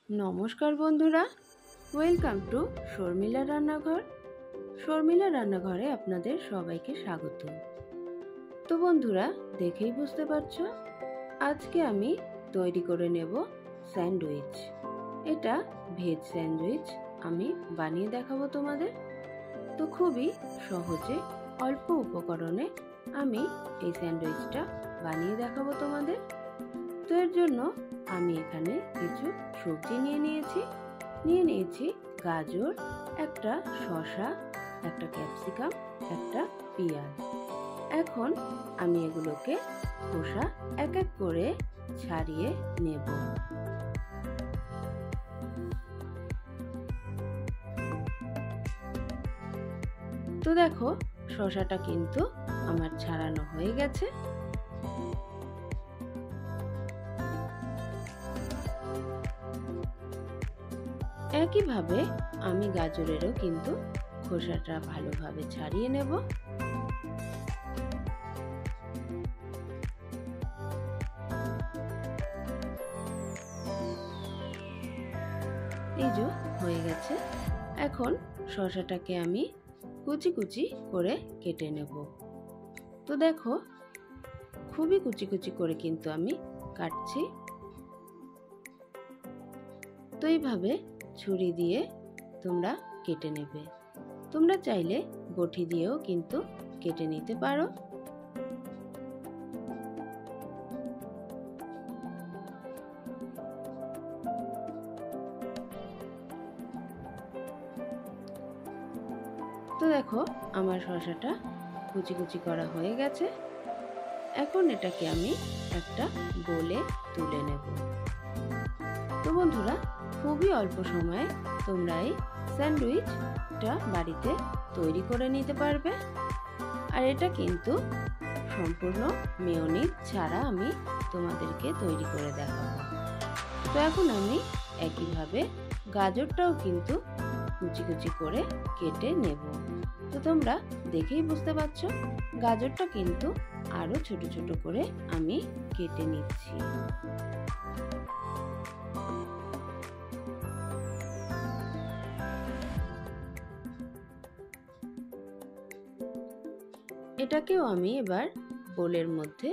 নমস্কার বন্ধুরা, welcome to Sharmila রান্নাঘর। শর্মিলা রান্নাঘরে আপনাদের সবাইকে স্বাগত। তো বন্ধুরা, দেখেই বুঝতে পারছো আজকে আমি তৈরি করে নেব স্যান্ডউইচ। এটা ভেজ স্যান্ডউইচ আমি বানিয়ে দেখাবো তোমাদের। তো খুবই সহজে অল্প উপকরণে আমি এই স্যান্ডউইচটা বানিয়ে দেখাবো তোমাদের। তো এর জন্য আমি এখানে কিছু সবজি নিয়ে নিয়েছি গাজর, একটা শসা, একটা ক্যাপসিকাম, একটা পেঁয়াজ। এখন আমি এগুলোকে খোসা এক এক করে ছাড়িয়ে নেব। তো দেখো, শসাটা কিন্তু আমার ছাড়ানো হয়ে গেছে। একইভাবে আমি গাজরেরও কিন্তু খোসাটা ভালোভাবে ছাড়িয়ে নেব। এই যে হয়ে গেছে। এখন শসাটাকে আমি কুচি কুচি করে কেটে নেব। তো দেখো, খুবই কুচি কুচি করে কিন্তু আমি কাটছি। তো এইভাবে ছুরি দিয়ে তোমরা কেটে নেবে। তোমরা চাইলে বটি দিয়েও কিন্তু কেটে নিতে পারো। তো দেখো, আমার শসাটা কুচি কুচি করা হয়ে গেছে। এখন এটাকে আমি একটা বোলে তুলে নেব। তো বন্ধুরা, খুবই অল্প সময়ে তোমরা এই স্যান্ডউইচটা বাড়িতে তৈরি করে নিতে পারবে। আর এটা কিন্তু সম্পূর্ণ মেয়োনিজ ছাড়া আমি তোমাদেরকে তৈরি করে দেখাবো। তো এখন আমি একইভাবে গাজরটাও কিন্তু কুচি কুচি করে কেটে নেব। তো তোমরা দেখেই বুঝতে পারছো গাজরটা কিন্তু আরো ছোট ছোট করে আমি কেটে নিচ্ছি। এটাকেও আমি এবার বোলের মধ্যে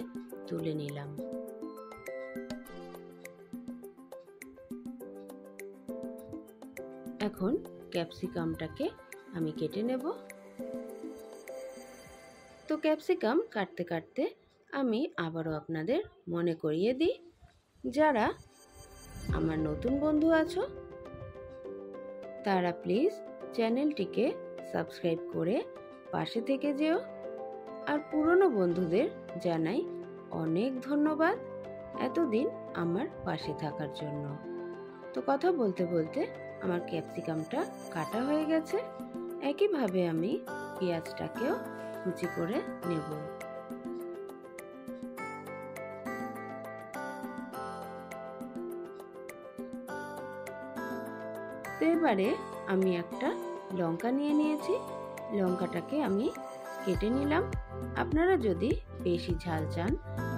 তুলে নিলাম। এখন ক্যাপসিকামটাকে আমি কেটে নেব। তো ক্যাপসিকাম কাটতে কাটতে আমি আবারও আপনাদের মনে করিয়ে দিই, যারা আমার নতুন বন্ধু আছো তারা প্লিজ চ্যানেলটিকে সাবস্ক্রাইব করে পাশে থেকে যেও। আর পুরনো বন্ধুদের জানাই অনেক ধন্যবাদ এতদিন আমার পাশে থাকার জন্য। তো কথা বলতে বলতে আমার ক্যাপসিকামটা কাটা হয়ে গেছে। একইভাবে আমি পেঁয়াজটাকেও কুচি করে নেব। তো এবারে আমি একটা লঙ্কা নিয়েছি। লঙ্কাটাকে আমি কেটে নিলাম। আপনারা যদি বেশি ঝাল চান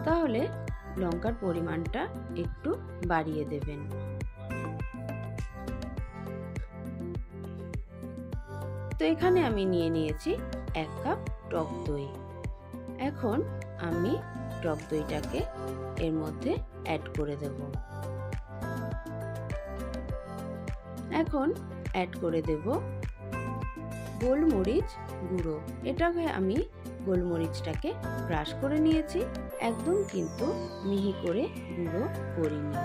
তাহলে লঙ্কার পরিমাণটা একটু বাড়িয়ে দেবেন। তো এখানে আমি নিয়েছি 1 কাপ টক দই। এখন আমি টক দইটাকে এর মধ্যে অ্যাড করে দেব। এখন অ্যাড করে দেব গোলমরিচ গুঁড়ো। এটাকে আমি গোলমরিচটাকে ক্রাশ করে নিয়েছি, একদম কিন্তু মিহি করে গুঁড়ো করিনি।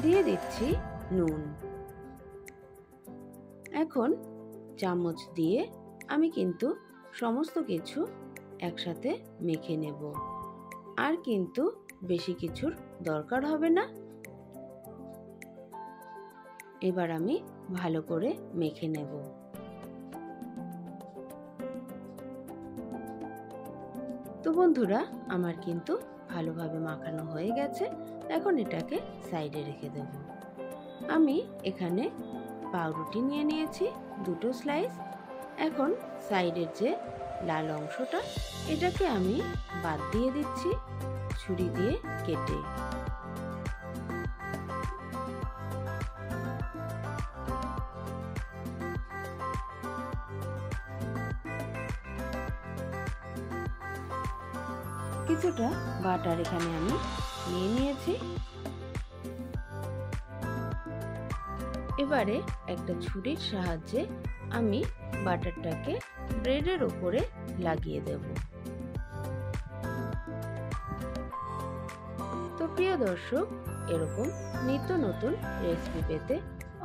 দিয়ে দিচ্ছি নুন। এখন চামচ দিয়ে আমি কিন্তু সমস্ত কিছু একসাথে মেখে নেব। আর কিন্তু বেশি কিছুর দরকার হবে না। এবার আমি ভালো করে মেখে নেব। তো বন্ধুরা, আমার কিন্তু ভালোভাবে মাখানো হয়ে গেছে। এখন এটাকে সাইডে রেখে দেব। আমি এখানে পাউরুটি নিয়েছি 2 স্লাইস। এখন সাইডের যে লাল অংশটা এটাকে আমি বাদ দিয়ে দিচ্ছি ছুরি দিয়ে কেটে। কিছুটা বাটার এখানে আমি নিয়ে নিয়েছি। এবারে একটা ছুরির সাহায্যে আমি বাটারটাকে ব্রেডের উপরে লাগিয়ে দেব। তো প্রিয় দর্শক, এরকম নিত্য নতুন রেসিপি পেতে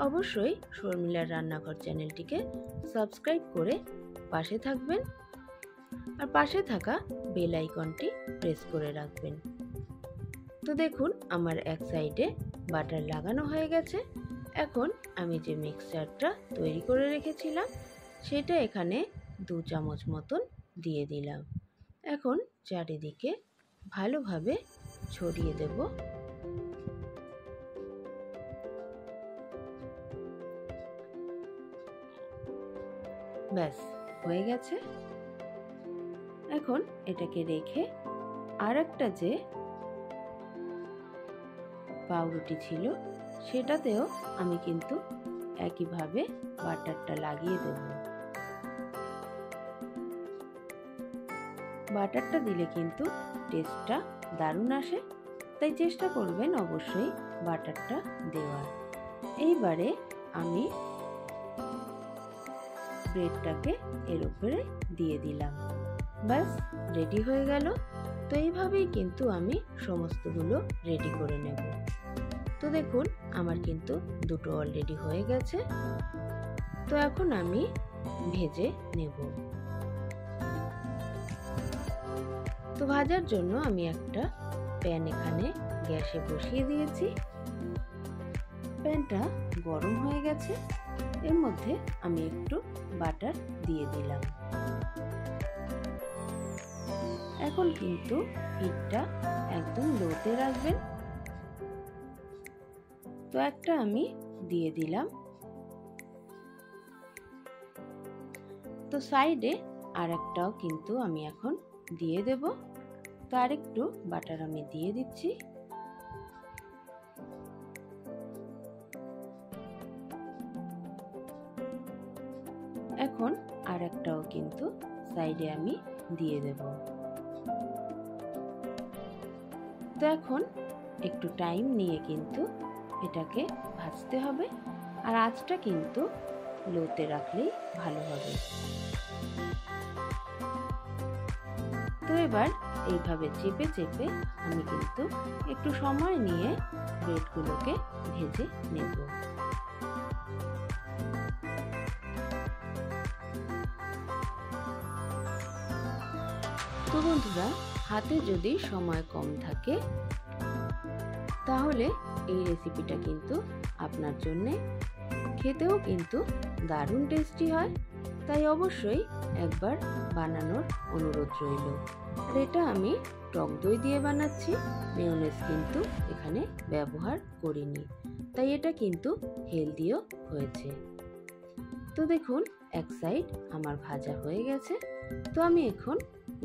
অবশ্যই শর্মিলার রান্নাঘর চ্যানেলটিকে সাবস্ক্রাইব করে পাশে থাকবেন, আর পাশে থাকা বেল আইকনটি প্রেস করে রাখবেন। তো দেখুন আমার এক সাইডে বাটার লাগানো হয়ে গেছে। এখন আমি যে মিক্সচারটা তৈরি করে রেখেছিলাম সেটা এখানে 2 চামচ মতন দিয়ে দিলাম। এখন চারিদিকে ভালোভাবে ছড়িয়ে দেব। ব্যাস হয়ে গেছে। এখন এটাকে রেখে আর একটা যে পাউরুটি ছিল সেটাতেও আমি কিন্তু একইভাবে বাটারটা লাগিয়ে দেব। বাটারটা দিলে কিন্তু টেস্টটা দারুণ আসে, তাই চেষ্টা করবেন অবশ্যই বাটারটা দেওয়ার। এইবারে আমি ব্রেডটাকে এর উপরে দিয়ে দিলাম। ব্যাস রেডি হয়ে গেল। তো এইভাবেই কিন্তু আমি সমস্তগুলো রেডি করে নেব। তো দেখুন আমার কিন্তু দুটো অলরেডি হয়ে গেছে। তো এখন আমি ভেজে নেব। তো ভাজার জন্য আমি একটা প্যান এখানে গ্যাসে বসিয়ে দিয়েছি। প্যানটা গরম হয়ে গেছে। এর মধ্যে আমি একটু বাটার দিয়ে দিলাম। এখন কিন্তু হিটটা একদম লোতে রাখবেন। তো একটা আমি দিয়ে দিলাম। তো সাইডে আর একটাও কিন্তু আমি এখন দিয়ে দেব। তো আরেকটু বাটার আমি দিয়ে দিচ্ছি। এখন আর একটাও কিন্তু সাইডে আমি দিয়ে দেব। তো এখন একটু টাইম নিয়ে কিন্তু এটাকে ভাজতে হবে, আর আঁচটা কিন্তু লোতে রাখলেই ভালো হবে। তো এবার এইভাবে চেপে চেপে আমি কিন্তু একটু সময় নিয়ে ব্রেডগুলোকে ভেজে নেব। তো বন্ধুরা, হাতে যদি সময় কম থাকে তাহলে এই রেসিপিটা কিন্তু আপনার জন্যে, খেতেও কিন্তু দারুণ টেস্টি হয়। তাই অবশ্যই একবার বানানোর অনুরোধ রইল। আর এটা আমি টক দই দিয়ে বানাচ্ছি, মেয়োনেজ কিন্তু এখানে ব্যবহার করিনি, তাই এটা কিন্তু হেলদিও হয়েছে। তো দেখুন এক সাইড আমার ভাজা হয়ে গেছে। তো আমি এখন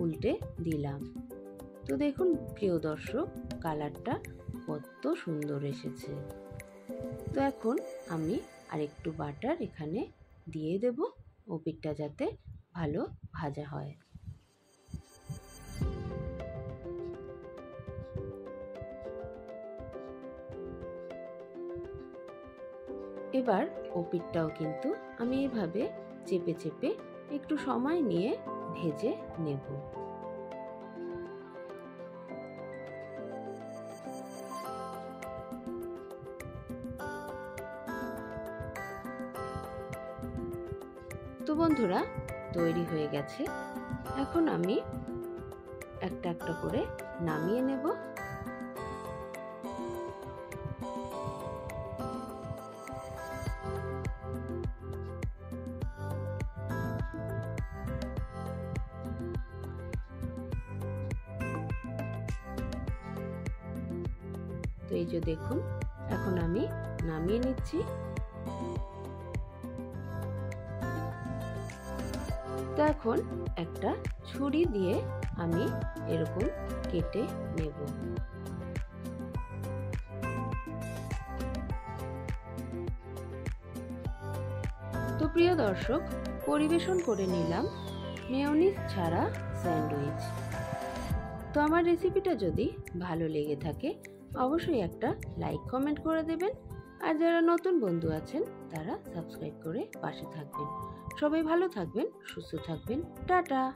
উল্টে দিলাম। তো দেখুন প্রিয় দর্শক, কালারটা কত সুন্দর এসেছে। তো এখন আমি আরেকটু বাটার এখানে দিয়ে দেব, ওপিঠটা যাতে ভালো ভাজা হয়। এবার ওপিঠটাও কিন্তু আমি এভাবে চেপে চেপে একটু সময় নিয়ে ভেজে নেব। তো বন্ধুরা, তৈরি হয়ে গেছে। এখন আমি একটা একটা করে নামিয়ে নেব। তো এই যে দেখুন, এখন আমি নামিয়ে নিচ্ছি। তো এখন একটা ছুরি দিয়ে আমি এরকম কেটে নেব। তো প্রিয় দর্শক, পরিবেশন করে নিলাম মেয়োনিজ ছাড়া স্যান্ডউইচ। তো তো আমার রেসিপিটা যদি ভালো লেগে থাকে অবশ্যই একটা লাইক কমেন্ট করে দেবেন। আর যারা নতুন বন্ধু আছেন তারা সাবস্ক্রাইব করে পাশে থাকবেন। সবাই ভালো থাকবেন, সুস্থ থাকবেন। টাটা।